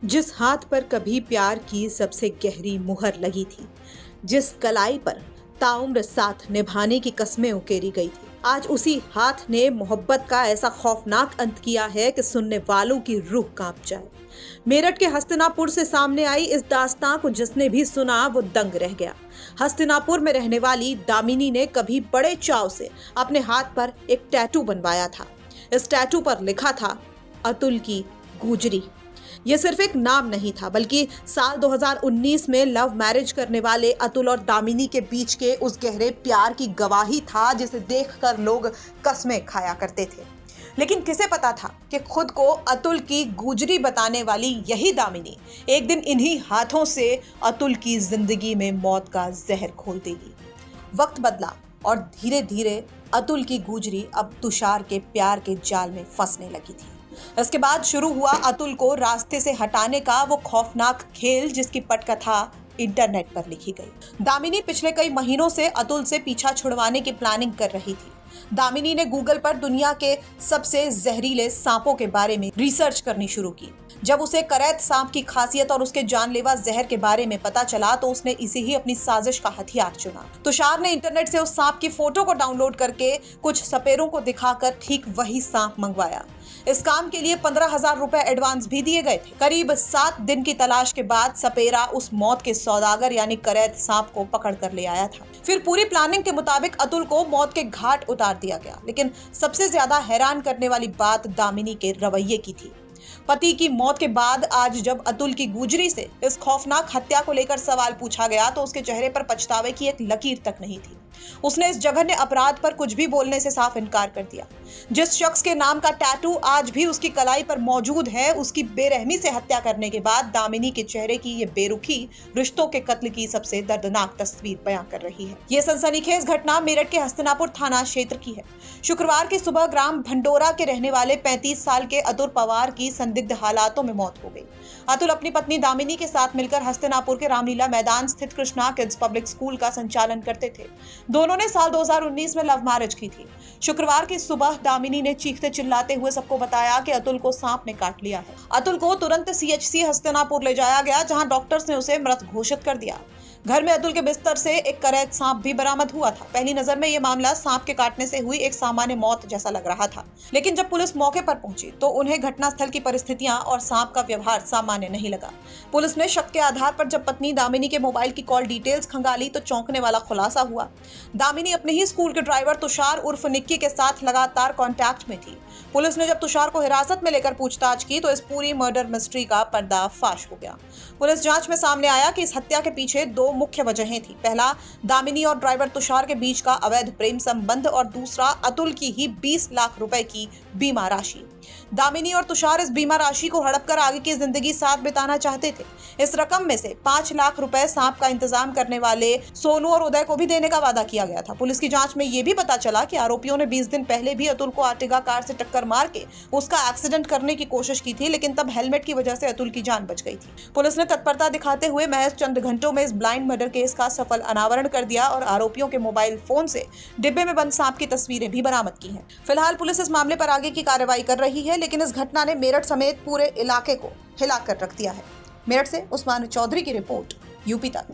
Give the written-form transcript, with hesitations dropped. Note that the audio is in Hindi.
जिस हाथ पर कभी प्यार की सबसे गहरी मुहर लगी थी, जिस कलाई पर ताउम्र साथ निभाने की कस्में उकेरी गई थी, आज उसी हाथ ने मोहब्बत का ऐसा खौफनाक अंत किया है कि सुनने वालों की रूह कांप जाए। मेरठ के हस्तिनापुर से सामने आई इस दास्तां को जिसने भी सुना वो दंग रह गया। हस्तिनापुर में रहने वाली दामिनी ने कभी बड़े चाव से अपने हाथ पर एक टैटू बनवाया था। इस टैटू पर लिखा था अतुल की गुजरी। ये सिर्फ एक नाम नहीं था, बल्कि साल 2019 में लव मैरिज करने वाले अतुल और दामिनी के बीच के उस गहरे प्यार की गवाही था जिसे देखकर लोग कसमें खाया करते थे। लेकिन किसे पता था कि खुद को अतुल की गुजरी बताने वाली यही दामिनी एक दिन इन्हीं हाथों से अतुल की जिंदगी में मौत का जहर घोल देगी। वक्त बदला और धीरे धीरे अतुल की गुजरी अब तुषार के प्यार के जाल में फंसने लगी थी। इसके बाद शुरू हुआ अतुल को रास्ते से हटाने का वो खौफनाक खेल जिसकी पटकथा इंटरनेट पर लिखी गई। दामिनी पिछले कई महीनों से अतुल से पीछा छुड़वाने की प्लानिंग कर रही थी। दामिनी ने गूगल पर दुनिया के सबसे जहरीले सांपों के बारे में रिसर्च करनी शुरू की। जब उसे करैत सांप की खासियत और उसके जानलेवा जहर के बारे में पता चला तो उसने इसे ही अपनी साजिश का हथियार चुना। तुषार ने इंटरनेट से उस सांप की फोटो को डाउनलोड करके कुछ सपेरों को दिखाकर ठीक वही सांप मंगवाया। इस काम के लिए 15,000 रुपए एडवांस भी दिए गए थे। करीब 7 दिन की तलाश के बाद सपेरा उस मौत के सौदागर यानी करैत सांप को पकड़ कर ले आया था। फिर पूरी प्लानिंग के मुताबिक अतुल को मौत के घाट उतार दिया गया। लेकिन सबसे ज्यादा हैरान करने वाली बात दामिनी के रवैये की थी। पति की मौत के बाद आज जब अतुल की गुजरी से इस खौफनाक हत्या को लेकर सवाल पूछा गया तो उसके चेहरे पर पछतावे की एक लकीर तक नहीं थी। उसने इस जघन्य अपराध पर कुछ भी बोलने से साफ इनकार कर दिया। जिस शख्स के नाम का टैटू आज भी उसकी कलाई पर मौजूद है, उसकी बेरहमी से हत्या करने के बाद दामिनी के चेहरे की ये बेरुखी रिश्तों के कत्ल की सबसे दर्दनाक तस्वीर बयां कर रही है। ये सनसनीखेज घटना मेरठ के हस्तिनापुर थाना क्षेत्र की है। शुक्रवार की सुबह ग्राम भंडोरा के रहने वाले 35 साल के अतुल पवार की संदिग्ध हालातों में मौत हो गई। अतुल अपनी पत्नी दामिनी के साथ मिलकर हस्तिनापुर के रामलीला मैदान स्थित कृष्णा किड्स पब्लिक स्कूल का संचालन करते थे। दोनों ने साल 2019 में लव मैरिज की थी। शुक्रवार की सुबह दामिनी ने चीखते चिल्लाते हुए सबको बताया कि अतुल को सांप ने काट लिया है। अतुल को तुरंत CHC हस्तिनापुर ले जाया गया, जहां डॉक्टर्स ने उसे मृत घोषित कर दिया। घर में अतुल के बिस्तर से एक करैत सांप भी बरामद हुआ था। पहली नजर में यह मामला सांप के काटने से हुई एक सामान्य मौत जैसा लग रहा था, लेकिन जब पुलिस मौके पर पहुंची तो उन्हें घटनास्थल की परिस्थितियां और सांप का व्यवहार सामान्य नहीं लगा। पुलिस ने शक के आधार पर जब पत्नी दामिनी के मोबाइल की कॉल डिटेल्स खंगाली तो चौंकने वाला खुलासा हुआ। दामिनी अपने ही स्कूल के ड्राइवर तुषार उर्फ निक्की के साथ लगातार कॉन्टैक्ट में थी। पुलिस ने जब तुषार को हिरासत में लेकर पूछताछ की तो इस पूरी मर्डर मिस्ट्री का पर्दाफाश हो गया। पुलिस जांच में सामने आया कि इस हत्या के पीछे 2 मुख्य वजहें थी। पहला, दामिनी और ड्राइवर तुषार के बीच का अवैध प्रेम संबंध और दूसरा, अतुल की ही 20 लाख रुपए की बीमा राशि। दामिनी और तुषार इस बीमा राशि को हड़प कर आगे की जिंदगी साथ बिताना चाहते थे। इस रकम में से 5 लाख रुपए सांप का इंतजाम करने वाले सोनू और उदय को भी देने का वादा किया गया था। पुलिस की जांच में यह भी पता चला कि आरोपियों ने 20 दिन पहले भी अतुल को आर्टिगा कार से टक्कर मार के उसका एक्सीडेंट करने की कोशिश की थी, लेकिन तब हेलमेट की वजह से अतुल की जान बच गई थी। पुलिस ने तत्परता दिखाते हुए महज चंद घंटों में इस ब्लाइंड मर्डर केस का सफल अनावरण कर दिया और आरोपियों के मोबाइल फोन से डिब्बे में बंद सांप की तस्वीरें भी बरामद की हैं। फिलहाल पुलिस इस मामले पर आगे की कार्रवाई कर रही है, लेकिन इस घटना ने मेरठ समेत पूरे इलाके को हिलाकर रख दिया है। मेरठ से उस्मान चौधरी की रिपोर्ट, यूपी तक।